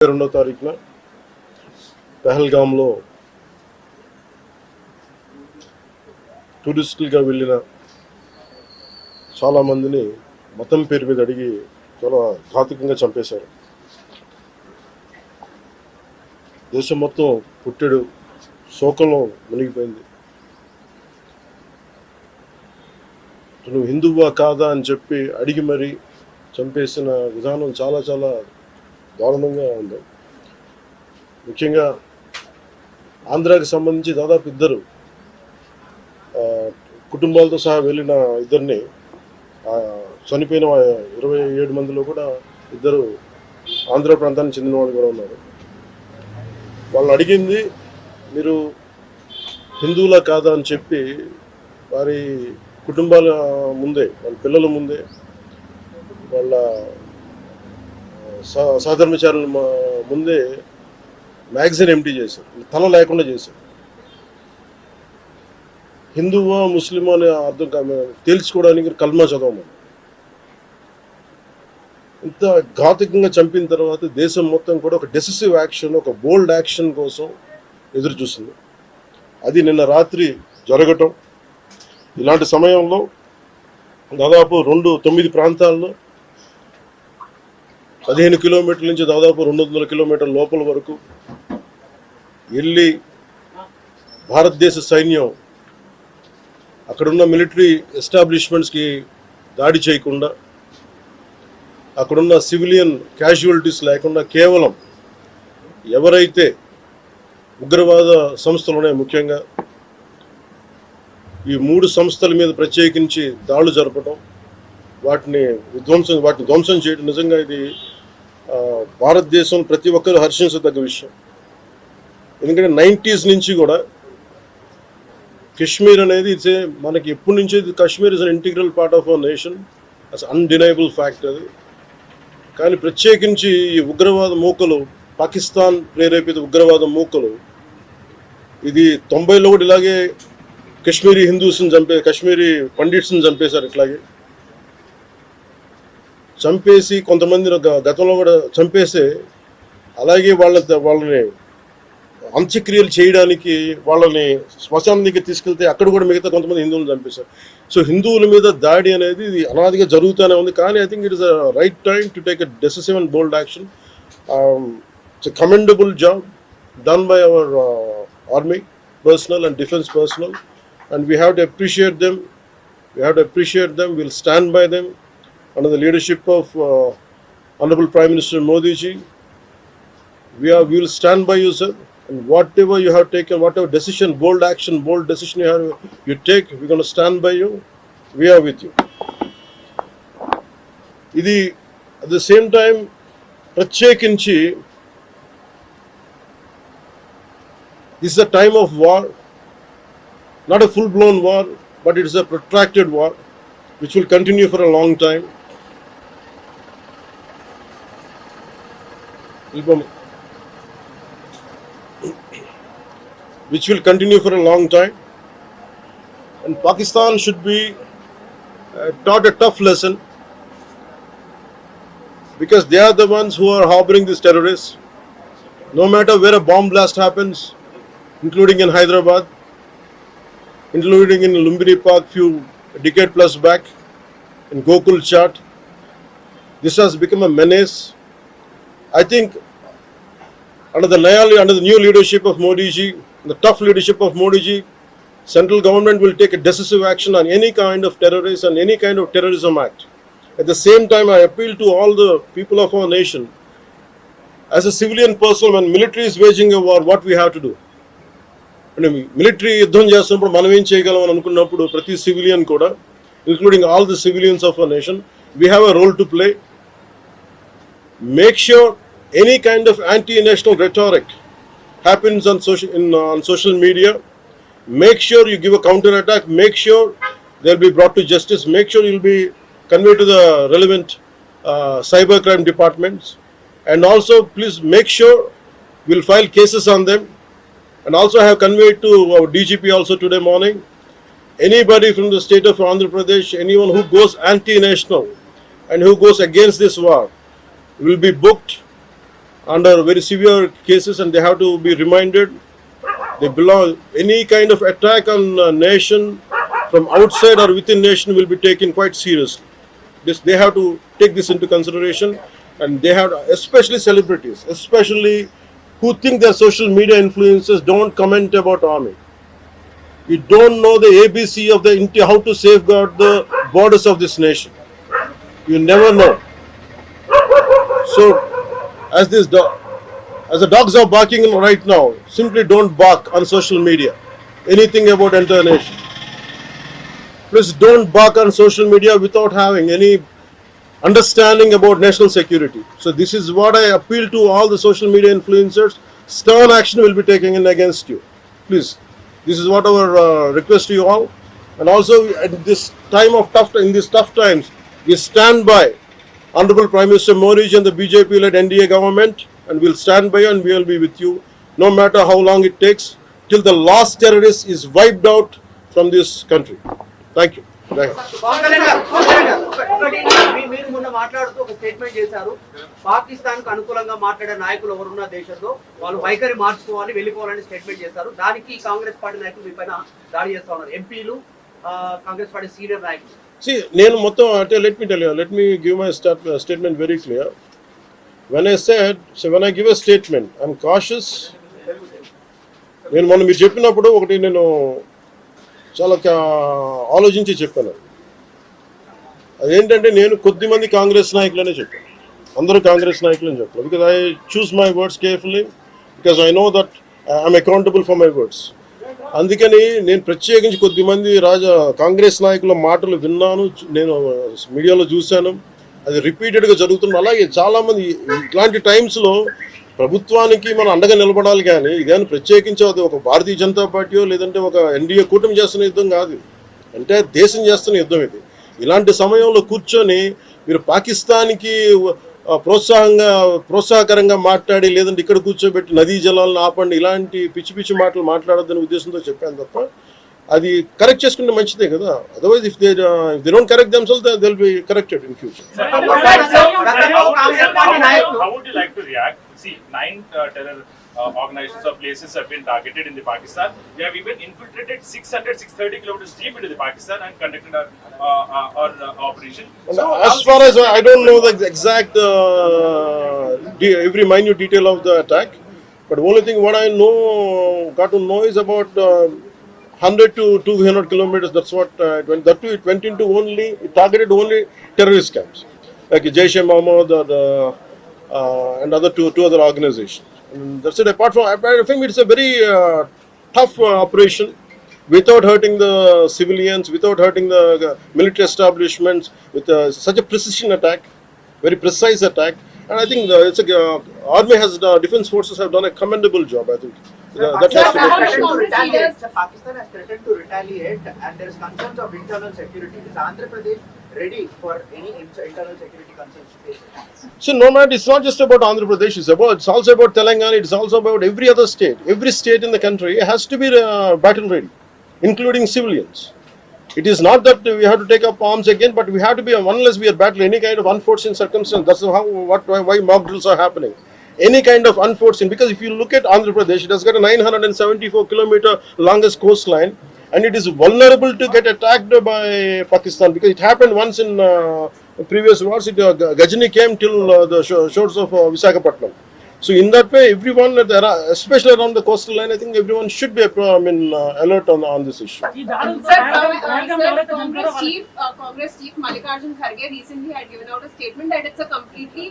2వ తారీఖున పహల్గామ్లో టూరిస్టులుగా వెళ్ళిన చాలామందిని మతం పేరు మీద అడిగి చాలా ఘాతుకంగా చంపేశారు. దేశం మొత్తం పుట్టెడు శోకంలో మునిగిపోయింది. నువ్వు హిందువా కాదా అని చెప్పి అడిగి మరీ చంపేసిన విధానం చాలా చాలా దారుణంగా ఉంది. ముఖ్యంగా ఆంధ్రాకి సంబంధించి దాదాపు 2 కుటుంబాలతో సహా వెళ్ళిన 2ని చనిపోయిన 27 మందిలో కూడా 2 ఆంధ్ర ప్రాంతానికి చెందిన వాళ్ళు కూడా ఉన్నారు. వాళ్ళు అడిగింది మీరు హిందువులా కాదా అని చెప్పి వారి కుటుంబాల ముందే, వాళ్ళ పిల్లల ముందే, వాళ్ళ సహధర్మచారుల ముందే మ్యాగజైన్ ఎంటీ చేశారు, తల లేకుండా చేశారు. హిందువా ముస్లిమా అనే అర్థం తేల్చుకోవడానికి కల్మా చదవమని. ఇంత ఘాతుకంగా చంపిన తర్వాత దేశం మొత్తం కూడా ఒక డెసిసివ్ యాక్షన్, ఒక బోల్డ్ యాక్షన్ కోసం ఎదురు చూస్తుంది. అది నిన్న రాత్రి జరగటం. ఇలాంటి సమయంలో దాదాపు 9 ప్రాంతాల్లో 15 కిలోమీటర్ల నుంచి దాదాపు 200 కిలోమీటర్ల లోపల వరకు వెళ్ళి భారతదేశ సైన్యం అక్కడున్న మిలిటరీ ఎస్టాబ్లిష్మెంట్స్కి దాడి చేయకుండా, అక్కడున్న సివిలియన్ క్యాజువాలిటీస్ లేకుండా కేవలం ఎవరైతే ఉగ్రవాద సంస్థలు ఉన్నాయో, ముఖ్యంగా ఈ 3 సంస్థల మీద ప్రత్యేకించి దాడులు జరపడం, వాటిని ధ్వంసం చేయడం నిజంగా ఇది భారతదేశం ప్రతి ఒక్కరూ హర్షించదగ్గ విషయం. ఎందుకంటే 90s నుంచి కూడా కశ్మీర్ అనేది మనకి ఎప్పటి నుంచి Kashmir is an integral part of our nation, as undeniable fact అది. కానీ ప్రత్యేకించి ఈ ఉగ్రవాద మూకలు, పాకిస్తాన్ ప్రేరేపిత ఉగ్రవాద మూకలు, ఇది 90లో కూడా ఇలాగే కశ్మీరీ హిందూస్ని కశ్మీరీ పండిట్స్ని చంపేశారు. ఇట్లాగే చంపేసి కొంతమంది గతంలో కూడా చంపేసి అలాగే వాళ్ళని అంత్యక్రియలు చేయడానికి వాళ్ళని శ్మశానానికి తీసుకెళ్తే అక్కడ కూడా మిగతా కొంతమంది హిందువులను చంపేశారు. సో హిందువుల మీద దాడి అనేది ఇది అనాదిగా జరుగుతూనే ఉంది. కానీ I think it is a right time to take a decisive and bold action. It's a commendable job done by our army personnel and defense personnel, and we have to appreciate them. We'll stand by them under the leadership of Honorable Prime Minister Modi ji. We will stand by you, sir, and whatever you have taken, whatever decision, bold action, bold decision you take, we're going to stand by you. We are with you. Idi at the same time ప్రత్యేకించి this is a time of war, not a full-blown war, but it is a protracted war which will continue for a long time. And Pakistan should be taught a tough lesson, because they are the ones who are harboring these terrorists. No matter where a bomb blast happens, including in Hyderabad, including in Lumbini Park few decade plus back, in Gokul Chat, this has become a menace. I think under the new leadership of Modi ji, the tough leadership of Modi ji, central government will take a decisive action on any kind of terrorist and any kind of terrorism act. At the same time, I appeal to all the people of our nation, as a civilian person, when military is waging a war, what we have to do? Military యుద్ధం చేస్తున్నప్పుడు మనం ఏం చేయగలం అని అనుకున్నప్పుడు ప్రతి civilian కూడా, including all the civilians of our nation, we have a role to play. Make sure any kind of anti-national rhetoric happens on social media. Make sure you give a counter attack. Make sure they'll be brought to justice. Make sure you'll be conveyed to the relevant cybercrime departments. And also please make sure we'll file cases on them. And also I have conveyed to our DGP also today morning, anybody from the state of Andhra Pradesh, anyone who goes anti-national and who goes against this war will be booked under very severe cases, and they have to be reminded. They belong. Any kind of attack on a nation from outside or within nation will be taken quite seriously. They have to take this into consideration, and they have, especially celebrities, especially who think they're social media influencers, don't comment about army. You don't know the ABC of the how to safeguard the borders of this nation. You never know. So, as the dogs are barking right now, simply don't bark on social media. Anything about entire nation. Please don't bark on social media without having any understanding about national security. So this is what I appeal to all the social media influencers. Stern action will be taken in against you. Please, this is what our request to you all. And also at this time of in these tough times, we stand by Honorable Prime Minister Modi and the BJP-led NDA government, and we'll stand by you and we will be with you, no matter how long it takes, till the last terrorist is wiped out from this country. Thank you. Thank you. Pawan Kalyan గారు ఒకటి మీరు మొన్న మాట్లాడుతూ ఒక statement చేశారు. పాకిస్తాన్ కు అనుకూలంగా మాట్లాడే నాయకులు ఎవరున్న దేశంలో వాళ్ళు వైఖరి మార్చుకోవాలి, వెళ్ళిపోవాలని స్టేట్మెంట్ చేశారు. దానికి కాంగ్రెస్ పార్టీ నాయకులు మీ పైన దాడి చేస్తా ఉన్నారు, ఎంపీలు, కాంగ్రెస్ పార్టీ సీనియర్ నాయకులు. See, నేను మొత్తం అంటే let me give my statement very clear. When I give a statement, I'm cautious. నేను మొన్న మీరు చెప్పినప్పుడు ఒకటి నేను చాలా ఆలోచించి చెప్పాను. అదేంటంటే నేను కొద్దిమంది కాంగ్రెస్ నాయకులనే చెప్పాను, అందరూ కాంగ్రెస్ నాయకులని చెప్పాను. Because I choose my words carefully, because I know that I'm accountable for my words. అందుకని నేను ప్రత్యేకించి కొద్దిమంది కాంగ్రెస్ నాయకుల మాటలు విన్నాను, నేను మీడియాలో చూశాను, అది రిపీటెడ్గా జరుగుతుంది. అలాగే చాలామంది ఇట్లాంటి టైమ్స్లో ప్రభుత్వానికి మనం అండగా నిలబడాలి, కానీ ఇదేమైనా ప్రత్యేకించి అది ఒక భారతీయ జనతా పార్టీయో లేదంటే ఒక ఎన్డీఏ కూటమి చేస్తున్న యుద్ధం కాదు, అంటే దేశం చేస్తున్న యుద్ధం ఇది. ఇలాంటి సమయంలో కూర్చొని మీరు పాకిస్తాన్కి ప్రోత్సాహకరంగా మాట్లాడి లేదంటే ఇక్కడ కూర్చోబెట్టి నదీ జలాలను ఆపండి, ఇలాంటి పిచ్చి పిచ్చి మాటలు మాట్లాడొద్దనే ఉద్దేశంతో చెప్పాను తప్ప, అది కరెక్ట్ చేసుకుంటే మంచిదే కదా. Otherwise if they don't correct themselves they will be corrected in future. How would you like to react? See, 9 terror organizations or places have been targeted in the Pakistan. They have even infiltrated 630 kilometers deep into the Pakistan and conducted our operation. So, as far as I don't know the exact every minute detail of the attack, but only thing what I got to know is about 100 to 200 kilometers. That's what it went. That too, it went into it targeted only terrorist camps like Jaish-e-Mohammed and other two other organizations. And that's it. Apart from, I think it's a very tough operation, without hurting the civilians, without hurting the military establishments, with such a precision attack, very precise attack. And I think army defense forces have done a commendable job. I think that has to be appreciated. Pakistan has threatened to retaliate, and there is concerns of internal security. Is Andhra Pradesh ready for any internal security concerns to face it? So no matter, it's not just about Andhra Pradesh. It's also about Telangana. It's also about every other state. Every state in the country has to be battle ready, including civilians. It is not that we have to take up arms again, but we have to be, unless we are battling any kind of unforeseen circumstance. That's why mock drills are happening. Any kind of unforeseen, because if you look at Andhra Pradesh, it has got a 974-kilometer longest coastline, and it is vulnerable to get attacked by Pakistan, because it happened once in previous wars. Gajini came till the shores of Visakhapatnam. So in that way, everyone, especially around the coastal line, I think everyone should be alert on this issue. Congress chief Mallikarjun Kharge recently had given out a statement that it's a completely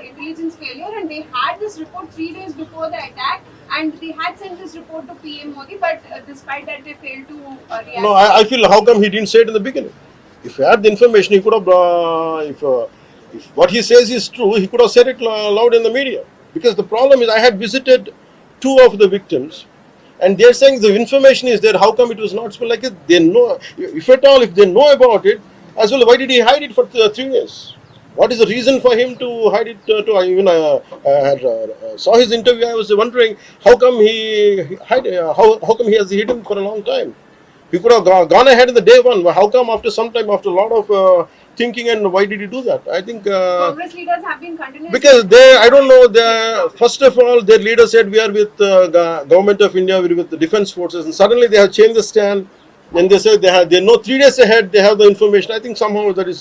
intelligence failure, and they had this report 3 days before the attack, and they had sent this report to PM Modi, but despite that they failed to react. No, I feel, how come he didn't say it in the beginning? If he had the information, he could have, if what he says is true, he could have said it loud in the media. Because the problem is, I had visited 2 of the victims, and they're saying the information is there. How come it was not spoken? Like they know, if at all, if they know about it, as well, why did he hide it for 3 years? What is the reason for him to hide it? Saw his interview. I was wondering how come he how come he has hidden for a long time. He could have gone ahead in the day one. How come after some time, after a lot of thinking and why did he do that? I think Congress leaders have been continuously because I don't know, first of all, their leader said we are with government of India, we are with the defense forces, and suddenly they have changed the stand. And they say they know 3 days ahead they have the information. I think somehow that is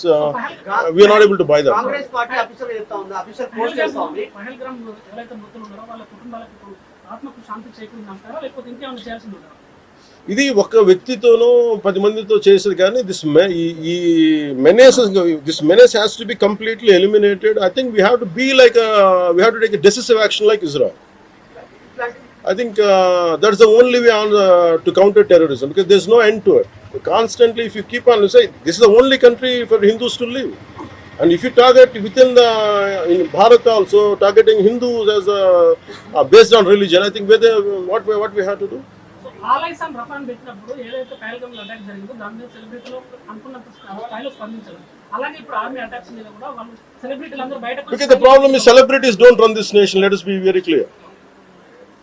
we are not able to buy that. Congress party official చెప్తా ఉంది, official post చేస్తా ఉంది. పహల్గామ్ ఎవరైతే మృతులు ఉన్నారో వాళ్ళ కుటుంబాలకు ఇప్పుడు ఆత్మకు శాంతి చేకూరిందంటారా లేకపోతే ఇంకేమైనా చేయాల్సింది ఉంటారా? ఇది ఒక వ్యక్తితోనో 10 మందితో చేసేది కానీ ఈ menace has to be completely eliminated. I think we have to be like we have to take a decisive action like Israel. I think that's the only way on to counter terrorism, because there's no end to it. Constantly, if you keep on saying this is the only country for Hindus to live, and if you target within in Bharat also targeting Hindus as based on religion, I think what we have to do. So ఆలైస్ and రఫాన్ పెట్టినప్పుడు ఏదైతే పహల్గామ్ లో attack జరిగిందో దాని మీద సెలబ్రిటీలు అనుకున్నంత స్థాయిలో స్పందించారు. అలాగే ఇప్పుడు ఆర్మీ అటాక్స్ మీద కూడా వాళ్ళు సెలబ్రిటీలు అందరూ బయటకు Because the problem is celebrities don't run this nation. Let us be very clear.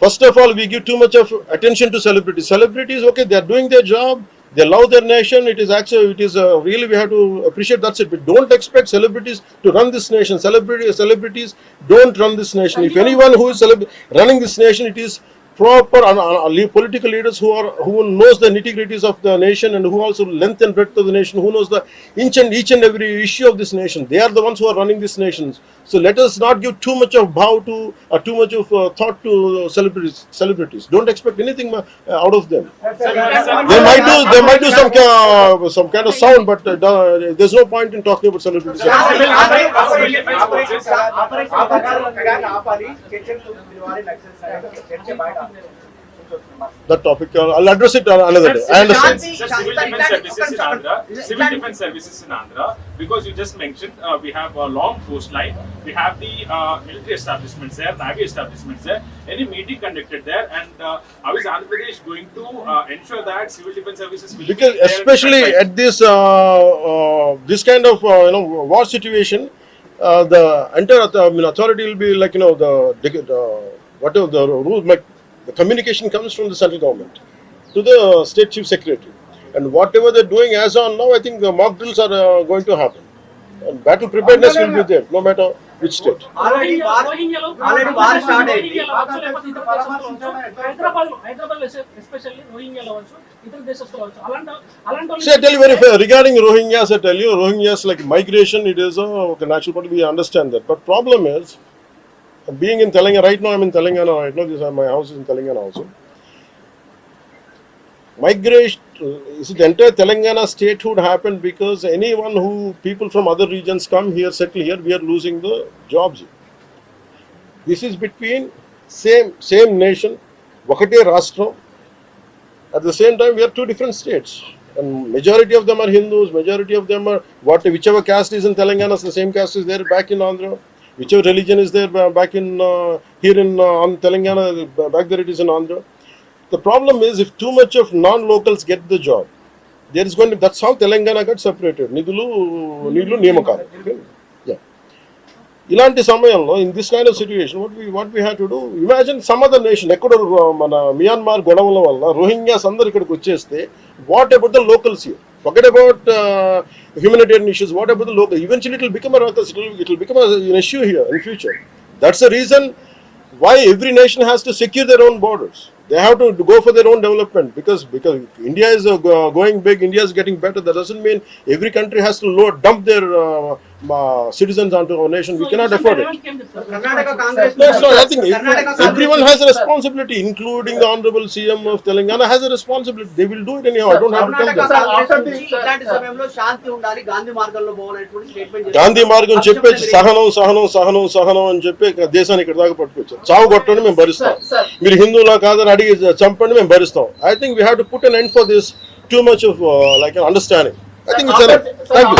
First of all, we give too much of attention to celebrities. Celebrities, okay, they are doing their job. They love their nation. It is actually, really we have to appreciate. That's it. But don't expect celebrities to run this nation. Celebrities don't run this nation. If anyone who is running this nation, it is proper political leaders who knows the nitty-gritties of the nation and who also length and breadth of the nation, who knows the each and every issue of this nation. They are the ones who are running this nation. So let us not give too much of bow to or too much of thought to celebrities. Don't expect anything out of them. They might do some kind of sound, but there's no point in talking about celebrities. That topic, I'll address it another day. I understand. Civil defense services in Andhra, because you just mentioned we have a long coastline, we have the military establishments there, navy establishments there. Any meeting conducted there, and how is Andhra Pradesh going to ensure that civil defense services will Because be there especially at this kind of war situation, the entire authority will be like whatever the rules, like the communication comes from the central government to the state chief secretary, and whatever they're doing as on now, I think the mock drills are going to happen, and battle preparedness will be there no matter which state. Already war start అయింది. Hyderabad especially రోహింగ్యాలో అవచ్చు, ఇతర దేశస్తులు అవచ్చు, అలాంటి See, I tell you very fair regarding Rohingyas. I tell you, Rohingyas like migration, it is a natural part. We understand that, but problem is, being in Telangana right now, I'm in Telangana right now. My house is in Telangana also. Migration, the entire Telangana statehood happened because people from other regions come here, settle here, we are losing the jobs. This is between same nation, Vakate Rashtra. At the same time, we are two different states, and majority of them are Hindus. Majority of them are whichever caste is in Telangana, the same caste is there back in Andhra. Whichever religion is there back in here in Telangana, back there it is in Andhra. The problem is, if too much of non-locals get the job, there is going to. That's how Telangana got separated. Nidulu Niyamakalu. Yeah. Ilanti samayamlo, in this kind of situation, what we have to do? Imagine some other nation, Myanmar godavalu valla Rohingyas andaru ikkadiki vacheste. What about the locals here? Forget about humanitarian issues. What about the local? Eventually, it will become it will become an issue here in future. That's the reason why every nation has to secure their own borders. They have to go for their own development, because India is going big. India is getting better. That doesn't mean every country has to dump their citizens onto our nation. We cannot afford it. Karnataka Congress No, I think everyone has a responsibility, including the Honorable CM of Telangana has a responsibility. They will do it anyhow. I don't have to tell Karnataka them. Congress ఇలాంటి సమయంలో శాంతి ఉండాలి, గాంధీ మార్గంలో పోవాలనేటువంటి statement Gandhi మార్గం చెప్పేసి సహనం అని చెప్పి దేశాన్ని ఇక్కడ దాకా పట్టుకొచ్చారు. చావు కొట్టండి మేము భరిస్తాం, మీరు హిందువులా కాదని అడిగి చంపండి మేము భరిస్తాం. I think we have to put an end for this too much of like an understanding. I think it's enough. Thank you.